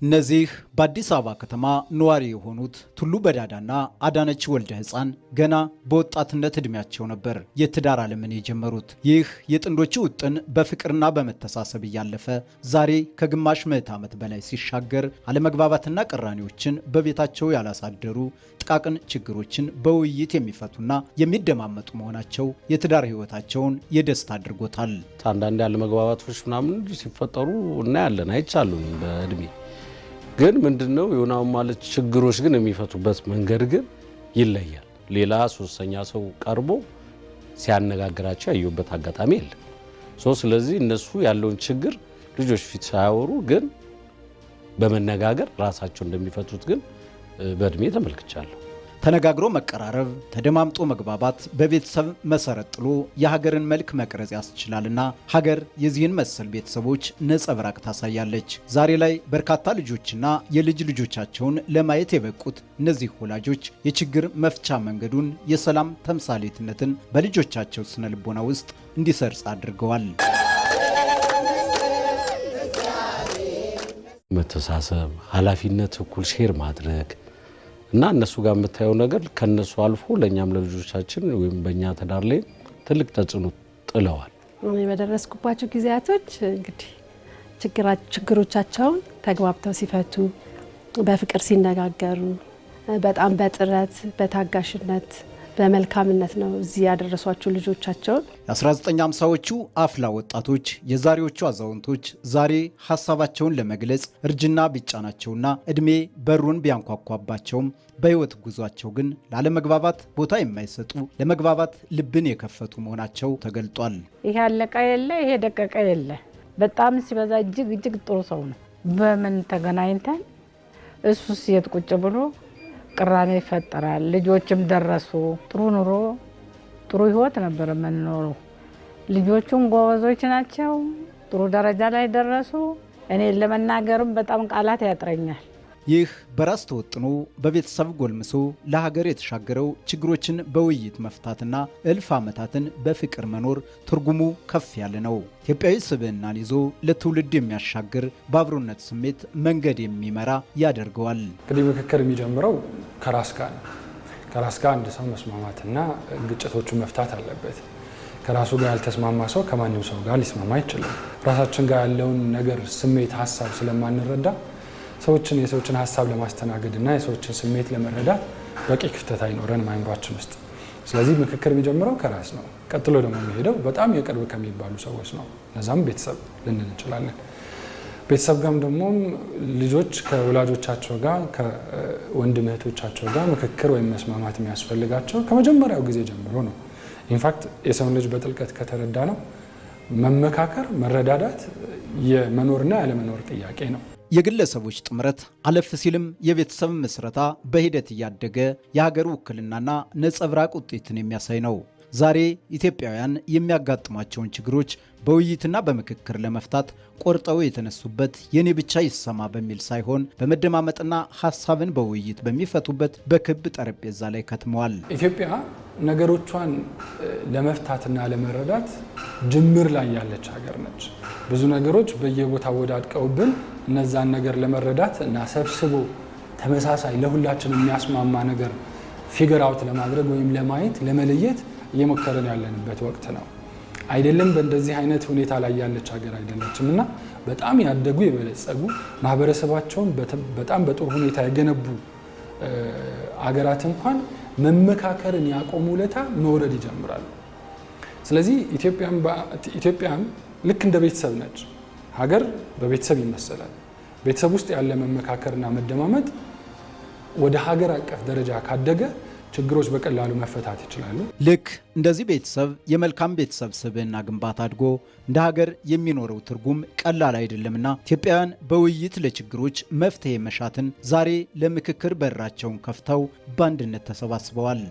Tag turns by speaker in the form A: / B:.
A: እነዚህ በአዲስ አበባ ከተማ ነዋሪ የሆኑት ቱሉ በዳዳና አዳነች ወልደ ሕፃን ገና በወጣትነት እድሜያቸው ነበር የትዳር ዓለምን የጀመሩት። ይህ የጥንዶቹ ውጥን በፍቅርና በመተሳሰብ እያለፈ ዛሬ ከግማሽ ምዕተ ዓመት በላይ ሲሻገር አለመግባባትና ቅራኔዎችን በቤታቸው ያላሳደሩ ጥቃቅን ችግሮችን በውይይት የሚፈቱና የሚደማመጡ መሆናቸው የትዳር ሕይወታቸውን የደስታ አድርጎታል።
B: አንዳንድ አለመግባባቶች ምናምን ሲፈጠሩ እናያለን፣ አይቻሉም በእድሜ ግን ምንድነው የሆነው ማለት ችግሮች ግን የሚፈቱበት መንገድ ግን ይለያል። ሌላ ሶስተኛ ሰው ቀርቦ ሲያነጋግራቸው ያዩበት አጋጣሚ የለም። ስለዚህ እነሱ ያለውን ችግር ልጆች ፊት ሳያወሩ ግን በመነጋገር ራሳቸው እንደሚፈቱት ግን በእድሜ ተመልክቻለሁ።
A: ተነጋግሮ መቀራረብ፣ ተደማምጦ መግባባት በቤተሰብ መሰረት ጥሎ የሀገርን መልክ መቅረጽ ያስችላልና ሀገር የዚህን መሰል ቤተሰቦች ነጸብራቅ ታሳያለች። ዛሬ ላይ በርካታ ልጆችና የልጅ ልጆቻቸውን ለማየት የበቁት እነዚህ ወላጆች የችግር መፍቻ መንገዱን የሰላም ተምሳሌትነትን በልጆቻቸው ስነ ልቦና ውስጥ እንዲሰርጽ አድርገዋል።
B: መተሳሰብ፣ ኃላፊነት እኩል ሼር ማድረግ እና እነሱ ጋር የምታየው ነገር ከነሱ አልፎ ለኛም ለልጆቻችን ወይም በእኛ ትዳር ላይ ትልቅ ተጽዕኖ ጥለዋል።
C: እኔ በደረስኩባቸው ጊዜያቶች እንግዲህ ችግሮቻቸውን ተግባብተው ሲፈቱ፣ በፍቅር ሲነጋገሩ፣ በጣም በጥረት በታጋሽነት በመልካምነት ነው እዚህ ያደረሷቸው ልጆቻቸውን።
A: የ1950ዎቹ አፍላ ወጣቶች የዛሬዎቹ አዛውንቶች ዛሬ ሀሳባቸውን ለመግለጽ እርጅና ቢጫናቸውና እድሜ በሩን ቢያንኳኳባቸውም በህይወት ጉዟቸው ግን ላለመግባባት ቦታ የማይሰጡ ለመግባባት ልብን የከፈቱ መሆናቸው ተገልጧል።
D: ይሄ አለቃ የለ ይሄ ደቀቀ የለ፣ በጣም ሲበዛ እጅግ ጥሩ ሰው ነው። በምን ተገናኝተን እሱ ሲየት ቁጭ ብሎ ቅራኔ ይፈጠራል። ልጆችም ደረሱ። ጥሩ ኑሮ ጥሩ ህይወት ነበር የምንኖረው። ልጆቹም ጎበዞች ናቸው፣ ጥሩ ደረጃ ላይ ደረሱ። እኔ ለመናገርም በጣም ቃላት ያጥረኛል።
A: ይህ በራስ ተወጥኖ በቤተሰብ ጎልምሶ ለሀገር የተሻገረው ችግሮችን በውይይት መፍታትና እልፍ ዓመታትን በፍቅር መኖር ትርጉሙ ከፍ ያለ ነው። ኢትዮጵያዊ ስብዕናን ይዞ ለትውልድ የሚያሻግር በአብሮነት ስሜት መንገድ የሚመራ ያደርገዋል።
E: እንግዲህ ምክክር የሚጀምረው ከራስ ጋር ነው። ከራስ ጋር አንድ ሰው መስማማትና ግጭቶቹን መፍታት አለበት። ከራሱ ጋር ያልተስማማ ሰው ከማንም ሰው ጋር ሊስማማ አይችልም። ራሳችን ጋር ያለውን ነገር ስሜት፣ ሀሳብ ስለማንረዳ የሰዎችን ሀሳብ ለማስተናገድ እና የሰዎችን ስሜት ለመረዳት በቂ ክፍተት አይኖረንም አይምሯችን ውስጥ። ስለዚህ ምክክር የሚጀምረው ከራስ ነው። ቀጥሎ ደግሞ የሚሄደው በጣም የቅርብ ከሚባሉ ሰዎች ነው። እነዛም ቤተሰብ ልንል እንችላለን። ቤተሰብ ጋርም ደግሞ ልጆች ከወላጆቻቸው ጋር ከወንድም እህቶቻቸው ጋር ምክክር ወይም መስማማት የሚያስፈልጋቸው ከመጀመሪያው ጊዜ ጀምሮ ነው። ኢንፋክት የሰውን ልጅ በጥልቀት ከተረዳ ነው መመካከር፣ መረዳዳት የመኖርና ያለመኖር ጥያቄ ነው።
A: የግለሰቦች ጥምረት አለፍ ሲልም የቤተሰብ ምስረታ በሂደት እያደገ የሀገር ውክልናና ነጸብራቅ ውጤትን የሚያሳይ ነው። ዛሬ ኢትዮጵያውያን የሚያጋጥሟቸውን ችግሮች በውይይትና በምክክር ለመፍታት ቆርጠው የተነሱበት የኔ ብቻ ይሰማ በሚል ሳይሆን በመደማመጥና ሀሳብን በውይይት በሚፈቱበት በክብ ጠረጴዛ ላይ ከትመዋል።
E: ኢትዮጵያ ነገሮቿን ለመፍታትና ለመረዳት ጅምር ላይ ያለች ሀገር ነች። ብዙ ነገሮች በየቦታው ወዳድቀውብን እነዛን ነገር ለመረዳት እና ሰብስቦ ተመሳሳይ ለሁላችን የሚያስማማ ነገር ፊገር አውት ለማድረግ ወይም ለማየት ለመለየት እየሞከረን ያለንበት ወቅት ነው። አይደለም በእንደዚህ አይነት ሁኔታ ላይ ያለች ሀገር አይደለችም እና በጣም ያደጉ የበለጸጉ ማህበረሰባቸውን በጣም በጥሩ ሁኔታ የገነቡ አገራት እንኳን መመካከርን ያቆሙ ለታ መውረድ ይጀምራሉ። ስለዚህ ኢትዮጵያም ልክ እንደ ቤተሰብ ነች። ሀገር በቤተሰብ ይመሰላል። ቤተሰብ ውስጥ ያለ መመካከርና መደማመጥ ወደ ሀገር አቀፍ ደረጃ ካደገ ችግሮች በቀላሉ መፈታት ይችላሉ።
A: ልክ እንደዚህ ቤተሰብ የመልካም ቤተሰብ ስብዕና ግንባታ አድጎ እንደ ሀገር የሚኖረው ትርጉም ቀላል አይደለምና ኢትዮጵያውያን በውይይት ለችግሮች መፍትሄ መሻትን ዛሬ ለምክክር በራቸውን ከፍተው በአንድነት ተሰባስበዋል።